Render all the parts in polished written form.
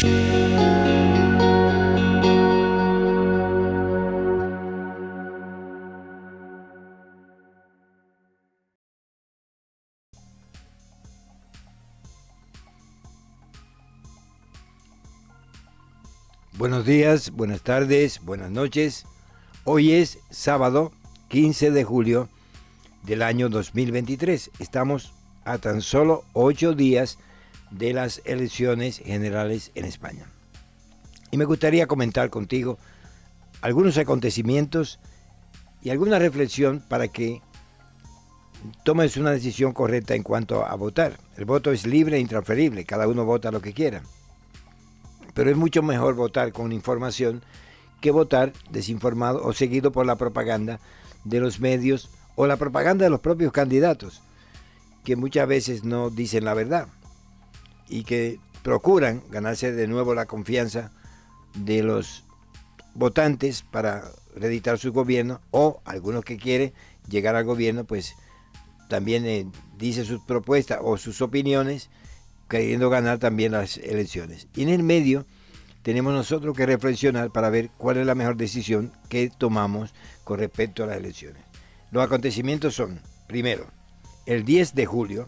Buenos días, buenas tardes, buenas noches. Hoy es sábado 15 de julio del año 2023. Estamos a tan solo 8 días de las elecciones generales en España. Y me gustaría comentar contigo algunos acontecimientos y alguna reflexión para que tomes una decisión correcta en cuanto a votar. El voto es libre e intransferible, cada uno vota lo que quiera. Pero es mucho mejor votar con información que votar desinformado o seguido por la propaganda de los medios o la propaganda de los propios candidatos, que muchas veces no dicen la verdad y que procuran ganarse de nuevo la confianza de los votantes para reeditar su gobierno, o algunos que quieren llegar al gobierno pues también dice sus propuestas o sus opiniones, queriendo ganar también las elecciones. Y en el medio tenemos nosotros que reflexionar para ver cuál es la mejor decisión que tomamos con respecto a las elecciones. Los acontecimientos son, primero, el 10 de julio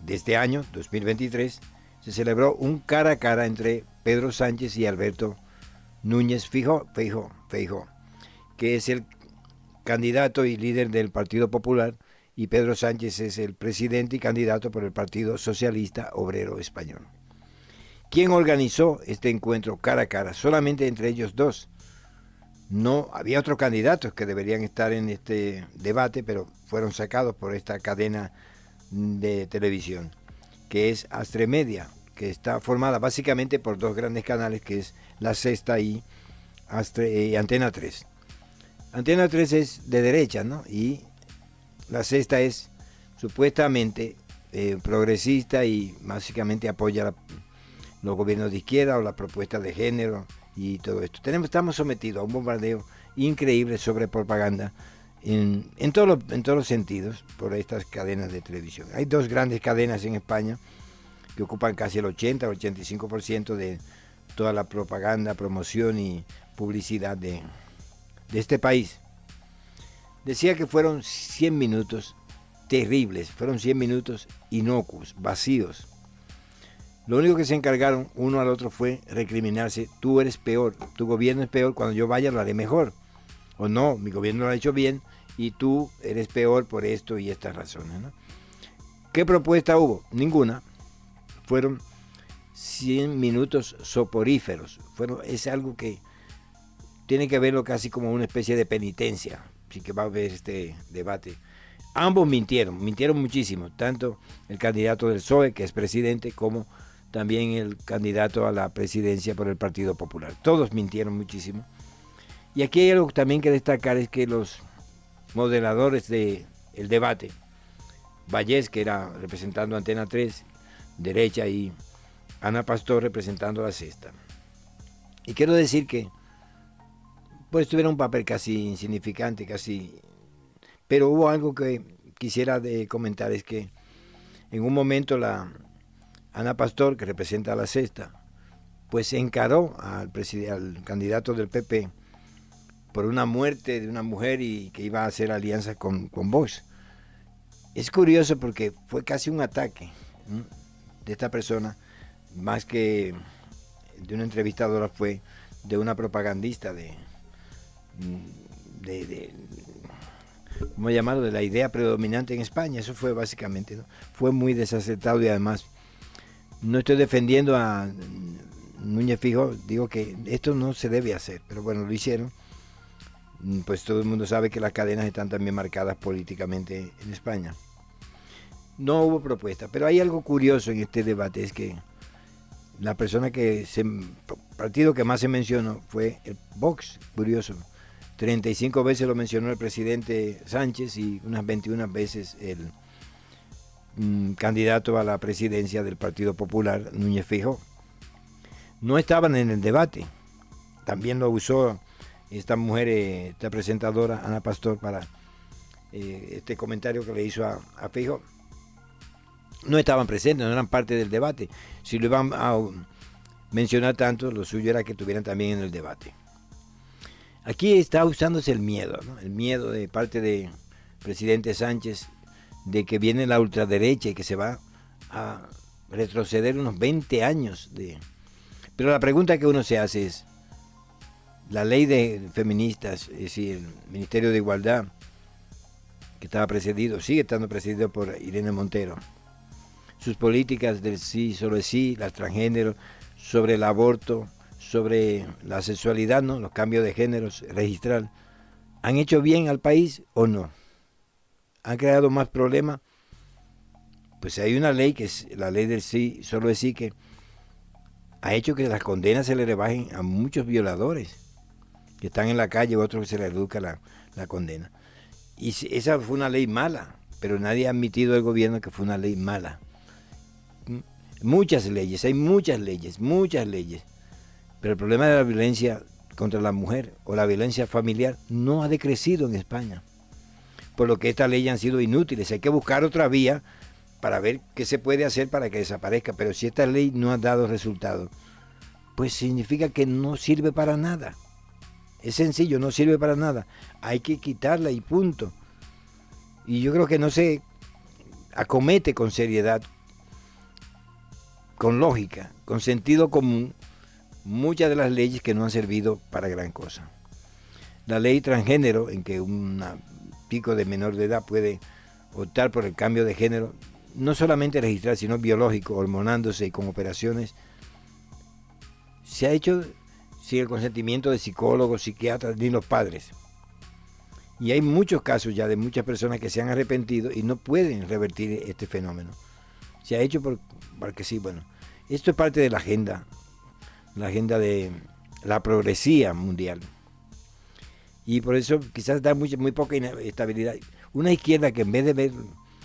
de este año, 2023, se celebró un cara a cara entre Pedro Sánchez y Alberto Núñez Feijóo, que es el candidato y líder del Partido Popular, y Pedro Sánchez es el presidente y candidato por el Partido Socialista Obrero Español. ¿Quién organizó este encuentro cara a cara? Solamente entre ellos dos. No había otros candidatos que deberían estar en este debate, pero fueron sacados por esta cadena de televisión, que es Atresmedia, que está formada básicamente por dos grandes canales, que es La Sexta y Antena 3. Antena 3 es de derecha, ¿no? Y La Sexta es supuestamente progresista y básicamente apoya los gobiernos de izquierda o las propuestas de género y todo esto. Estamos sometidos a un bombardeo increíble sobre propaganda en todos los sentidos por estas cadenas de televisión. Hay dos grandes cadenas en España que ocupan casi el 80 o 85% de toda la propaganda, promoción y publicidad de este país. Decía que fueron 100 minutos terribles, fueron 100 minutos inocuos, vacíos. Lo único que se encargaron uno al otro fue recriminarse: tú eres peor, tu gobierno es peor, cuando yo vaya lo haré mejor. O no, mi gobierno lo ha hecho bien y tú eres peor por esto y estas razones, ¿no? ¿Qué propuesta hubo? Ninguna. Fueron 100 minutos soporíferos. Es algo que tiene que verlo casi como una especie de penitencia, así que va a haber este debate. Ambos mintieron muchísimo, tanto el candidato del PSOE, que es presidente, como también el candidato a la presidencia por el Partido Popular. Todos mintieron muchísimo. Y aquí hay algo también que destacar, es que los moderadores del debate, Vallés, que era representando Antena 3, derecha, y Ana Pastor representando La Sexta. Y quiero decir que pues tuvieron un papel casi insignificante, pero hubo algo que quisiera comentar, es que en un momento la Ana Pastor, que representa a La Sexta, pues encaró al candidato del PP por una muerte de una mujer y que iba a hacer alianza con Vox. Es curioso porque fue casi un ataque, ¿no?, de esta persona, más que de una entrevistadora, fue de una propagandista de ¿cómo llamarlo?, de la idea predominante en España. Eso fue básicamente, ¿no? Fue muy desacertado, y además no estoy defendiendo a Núñez Feijóo, digo que esto no se debe hacer, pero bueno, lo hicieron. Pues todo el mundo sabe que las cadenas están también marcadas políticamente en España. No hubo propuesta, pero hay algo curioso en este debate, es que la persona partido que más se mencionó fue el Vox. Curioso, 35 veces lo mencionó el presidente Sánchez y unas 21 veces el candidato a la presidencia del Partido Popular, Núñez Feijóo. No estaban en el debate. También lo usó esta mujer, esta presentadora, Ana Pastor, para este comentario que le hizo a Feijóo. No estaban presentes, no eran parte del debate. Si lo iban mencionar tanto, lo suyo era que estuvieran también en el debate. Aquí está usándose el miedo, ¿no? El miedo de parte del presidente Sánchez de que viene la ultraderecha y que se va a retroceder unos 20 años. Pero la pregunta que uno se hace es, la ley de feministas, es decir, el Ministerio de Igualdad, que estaba presidido, sigue estando presidido por Irene Montero, sus políticas del sí, solo es sí, las transgénero, sobre el aborto, sobre la sexualidad, ¿no? Los cambios de géneros, registrar, ¿han hecho bien al país o no? ¿Han creado más problemas? Pues hay una ley que es la ley del sí, solo es sí, que ha hecho que las condenas se le rebajen a muchos violadores que están en la calle, otros que se les reduzca la condena. Y esa fue una ley mala, pero nadie ha admitido del gobierno que fue una ley mala. Muchas leyes, hay muchas leyes, pero el problema de la violencia contra la mujer o la violencia familiar no ha decrecido en España, por lo que estas leyes han sido inútiles. Hay que buscar otra vía para ver qué se puede hacer para que desaparezca, pero si esta ley no ha dado resultado, pues significa que no sirve para nada. Es sencillo, no sirve para nada. Hay que quitarla y punto. Y yo creo que no se acomete con seriedad, con lógica, con sentido común, muchas de las leyes que no han servido para gran cosa. La ley transgénero, en que un pico de menor de edad puede optar por el cambio de género, no solamente registrar, sino biológico, hormonándose y con operaciones, se ha hecho sin el consentimiento de psicólogos, psiquiatras, ni los padres. Y hay muchos casos ya de muchas personas que se han arrepentido y no pueden revertir este fenómeno. Se ha hecho porque sí, bueno. Esto es parte de la agenda de la progresía mundial. Y por eso quizás da muy poca estabilidad. Una izquierda que en vez de ver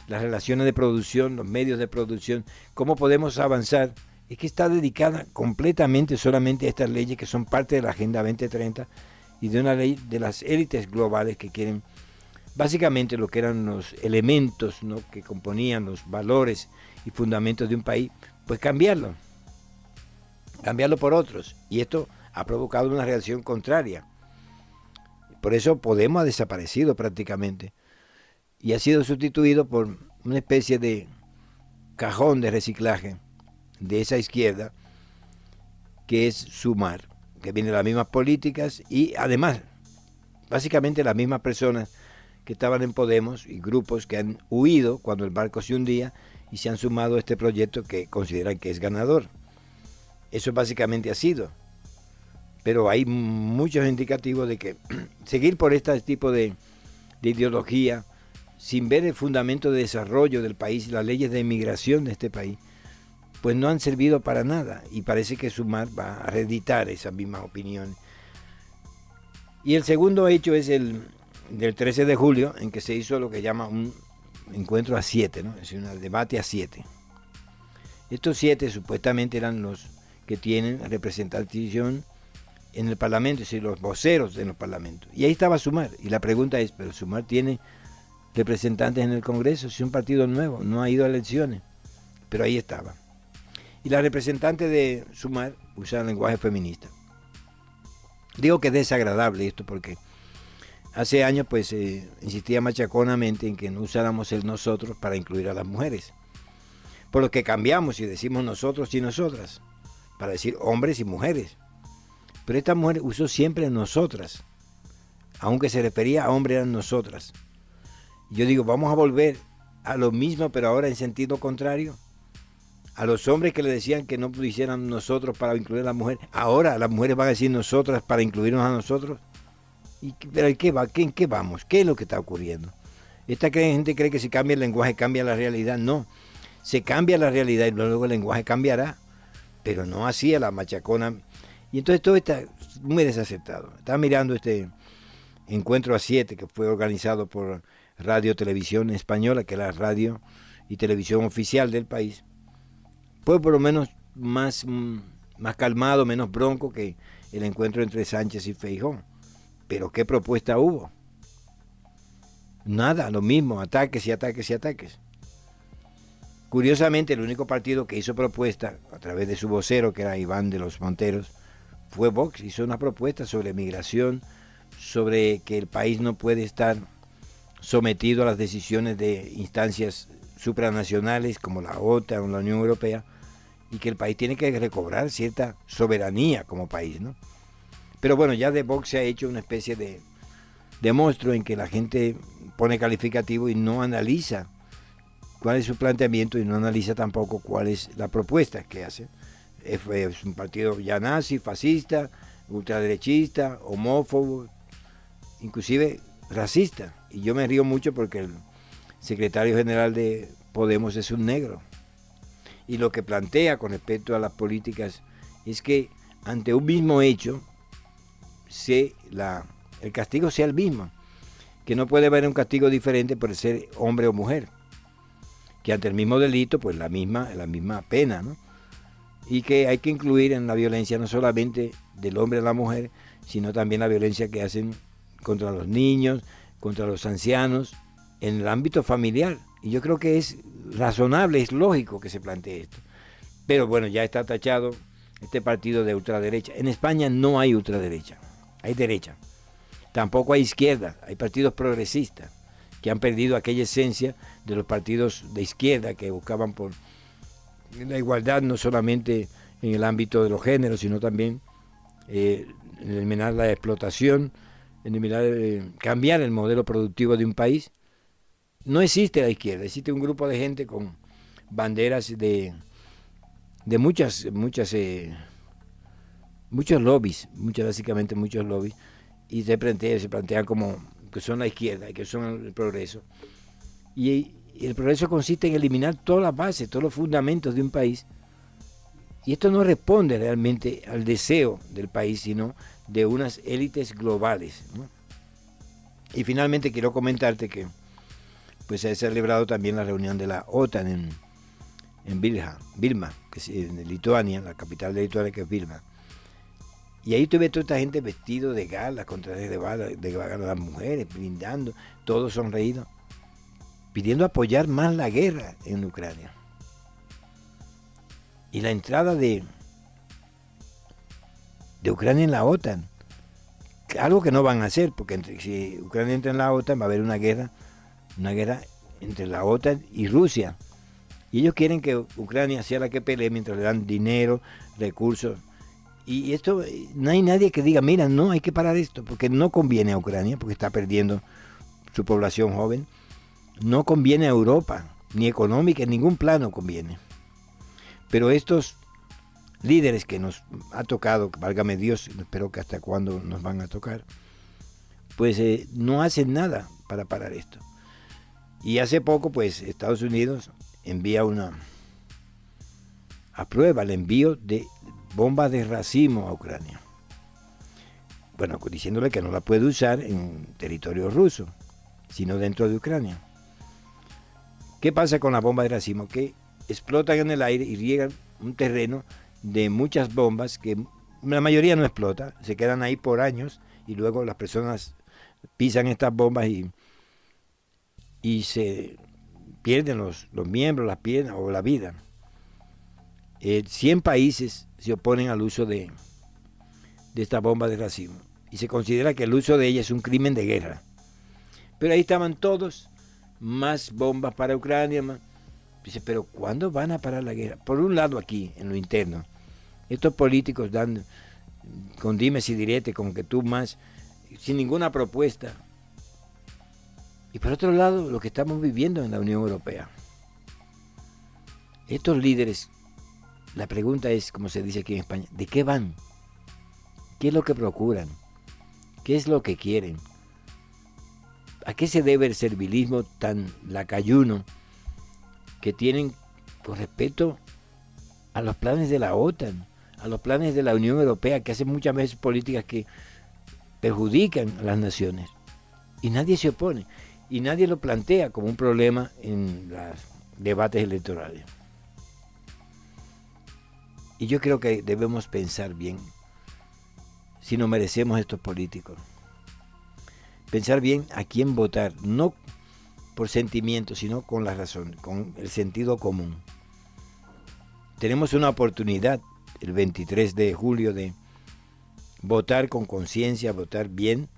las relaciones de producción, los medios de producción, cómo podemos avanzar, es que está dedicada completamente solamente a estas leyes que son parte de la Agenda 2030 y de una ley de las élites globales que quieren básicamente lo que eran los elementos, ¿no?, que componían los valores y fundamentos de un país, pues cambiarlo por otros. Y esto ha provocado una reacción contraria. Por eso Podemos ha desaparecido prácticamente y ha sido sustituido por una especie de cajón de reciclaje de esa izquierda, que es Sumar, que viene de las mismas políticas y además básicamente las mismas personas que estaban en Podemos y grupos que han huido cuando el barco se hundía y se han sumado a este proyecto que consideran que es ganador. Eso básicamente ha sido. Pero hay muchos indicativos de que seguir por este tipo de ideología, sin ver el fundamento de desarrollo del país y las leyes de inmigración de este país, pues no han servido para nada. Y parece que Sumar va a reeditar esas mismas opiniones. Y el segundo hecho es el del 13 de julio, en que se hizo lo que llama un encuentro a 7, ¿no? Es decir, un debate a 7. Estos 7 supuestamente eran los que tienen representación en el Parlamento, es decir, los voceros de los parlamentos. Y ahí estaba Sumar. Y la pregunta es, ¿pero Sumar tiene representantes en el Congreso? Si es un partido nuevo, no ha ido a elecciones. Pero ahí estaba. Y la representante de Sumar usaba lenguaje feminista. Digo que es desagradable esto porque hace años pues insistía machaconamente en que no usáramos el nosotros para incluir a las mujeres. Por lo que cambiamos y decimos nosotros y nosotras, para decir hombres y mujeres. Pero esta mujer usó siempre nosotras, aunque se refería a hombres, eran nosotras. Yo digo, vamos a volver a lo mismo, pero ahora en sentido contrario. A los hombres que le decían que no hicieran nosotros para incluir a la mujer, ahora las mujeres van a decir nosotras para incluirnos a nosotros. ¿Pero en qué vamos? ¿Qué es lo que está ocurriendo? Esta gente cree que si cambia el lenguaje cambia la realidad. No, se cambia la realidad y luego el lenguaje cambiará, pero no así a la machacona. Y entonces todo está muy desacertado. Estaba mirando este encuentro a 7 que fue organizado por Radio Televisión Española, que es la radio y televisión oficial del país. Fue por lo menos más calmado, menos bronco que el encuentro entre Sánchez y Feijóo. Pero ¿qué propuesta hubo? Nada, lo mismo, ataques y ataques y ataques. Curiosamente, el único partido que hizo propuesta a través de su vocero, que era Iván de los Monteros, fue Vox. Hizo una propuesta sobre migración, sobre que el país no puede estar sometido a las decisiones de instancias supranacionales como la OTAN o la Unión Europea, y que el país tiene que recobrar cierta soberanía como país, ¿no? Pero bueno, ya de Vox se ha hecho una especie de monstruo en que la gente pone calificativo y no analiza cuál es su planteamiento y no analiza tampoco cuál es la propuesta que hace. Es un partido ya nazi, fascista, ultraderechista, homófobo, inclusive racista. Y yo me río mucho porque el secretario general de Podemos es un negro. Y lo que plantea con respecto a las políticas es que ante un mismo hecho el castigo sea el mismo, que no puede haber un castigo diferente por ser hombre o mujer, que ante el mismo delito pues la misma pena, ¿no? Y que hay que incluir en la violencia no solamente del hombre a la mujer, sino también la violencia que hacen contra los niños, contra los ancianos, en el ámbito familiar. Y yo creo que es razonable, es lógico que se plantee esto. Pero bueno, ya está tachado este partido de ultraderecha. En España no hay ultraderecha, hay derecha. Tampoco hay izquierda, hay partidos progresistas que han perdido aquella esencia de los partidos de izquierda que buscaban por la igualdad no solamente en el ámbito de los géneros, sino también eliminar la explotación, cambiar el modelo productivo de un país. No existe la izquierda, existe un grupo de gente con banderas de muchos lobbies, básicamente muchos lobbies, y se plantean como que son la izquierda y que son el progreso. Y el progreso consiste en eliminar todas las bases, todos los fundamentos de un país. Y esto no responde realmente al deseo del país, sino de unas élites globales, ¿no? Y finalmente quiero comentarte que pues se ha celebrado también la reunión de la OTAN en Vilna, que es en Lituania, la capital de Lituania, que es Vilna. Y ahí tuve toda esta gente vestido de gala, con trajes de gala, las mujeres brindando, todos sonreídos, pidiendo apoyar más la guerra en Ucrania. Y la entrada de Ucrania en la OTAN, algo que no van a hacer, porque si Ucrania entra en la OTAN va a haber una guerra entre la OTAN y Rusia. Y ellos quieren que Ucrania sea la que pelee mientras le dan dinero, recursos. Y esto, no hay nadie que diga, mira, no, hay que parar esto, porque no conviene a Ucrania, porque está perdiendo su población joven. No conviene a Europa, ni económica, en ningún plano conviene. Pero estos líderes que nos ha tocado, válgame Dios, espero que hasta cuándo nos van a tocar, pues no hacen nada para parar esto. Y hace poco, pues, Estados Unidos aprueba el envío de bombas de racimo a Ucrania. Bueno, diciéndole que no la puede usar en territorio ruso, sino dentro de Ucrania. ¿Qué pasa con las bombas de racimo? Que explotan en el aire y riegan un terreno de muchas bombas que la mayoría no explota, se quedan ahí por años y luego las personas pisan estas bombas y se pierden los miembros, las piernas o la vida. 100 países se oponen al uso de estas bombas de racimo y se considera que el uso de ellas es un crimen de guerra. Pero ahí estaban todos, más bombas para Ucrania, más. Dice, pero ¿cuándo van a parar la guerra? Por un lado aquí, en lo interno, estos políticos dan con dimes y diretes, como que tú más, sin ninguna propuesta. Y por otro lado, lo que estamos viviendo en la Unión Europea. Estos líderes, la pregunta es, como se dice aquí en España, ¿de qué van? ¿Qué es lo que procuran? ¿Qué es lo que quieren? ¿A qué se debe el servilismo tan lacayuno que tienen con respecto a los planes de la OTAN, a los planes de la Unión Europea, que hacen muchas veces políticas que perjudican a las naciones? Y nadie se opone, y nadie lo plantea como un problema en los debates electorales. Y yo creo que debemos pensar bien si nos merecemos estos políticos. Pensar bien a quién votar, no por sentimiento, sino con la razón, con el sentido común. Tenemos una oportunidad el 23 de julio de votar con conciencia, votar bien,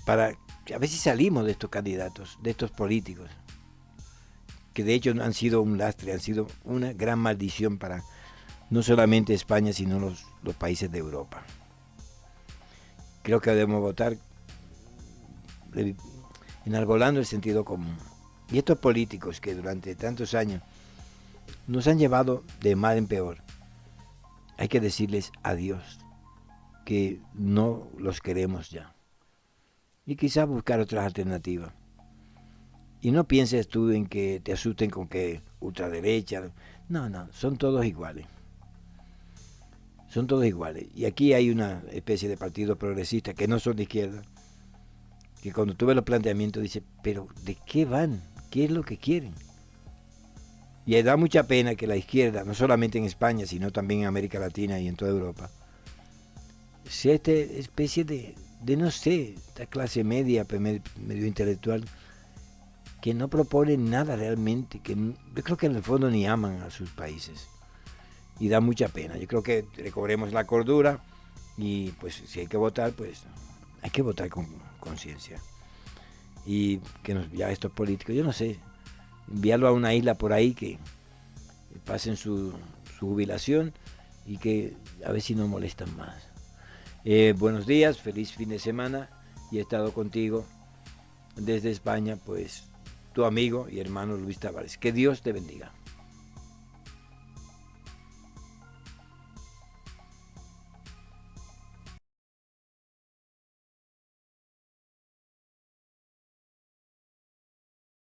para a ver si salimos de estos candidatos, de estos políticos, que de hecho han sido un lastre, han sido una gran maldición para no solamente España, sino los países de Europa. Creo que debemos votar enarbolando el sentido común. Y estos políticos que durante tantos años nos han llevado de mal en peor, hay que decirles adiós, que no los queremos ya. Y quizás buscar otras alternativas. Y no pienses tú en que te asusten con que ultraderecha. No, son todos iguales. Son todos iguales. Y aquí hay una especie de partidos progresistas que no son de izquierda, que cuando tú ves los planteamientos dices, pero ¿de qué van? ¿Qué es lo que quieren? Y da mucha pena que la izquierda, no solamente en España, sino también en América Latina y en toda Europa, sea esta especie de no sé, esta clase media, medio intelectual, que no proponen nada realmente, que yo creo que en el fondo ni aman a sus países. Y da mucha pena. Yo creo que recobremos la cordura y pues si hay que votar, pues hay que votar con conciencia. Y que ya estos políticos, yo no sé, enviarlo a una isla por ahí que pasen su jubilación y que a ver si no molestan más. Buenos días, feliz fin de semana y he estado contigo desde España, pues tu amigo y hermano Luis Tavares. Que Dios te bendiga.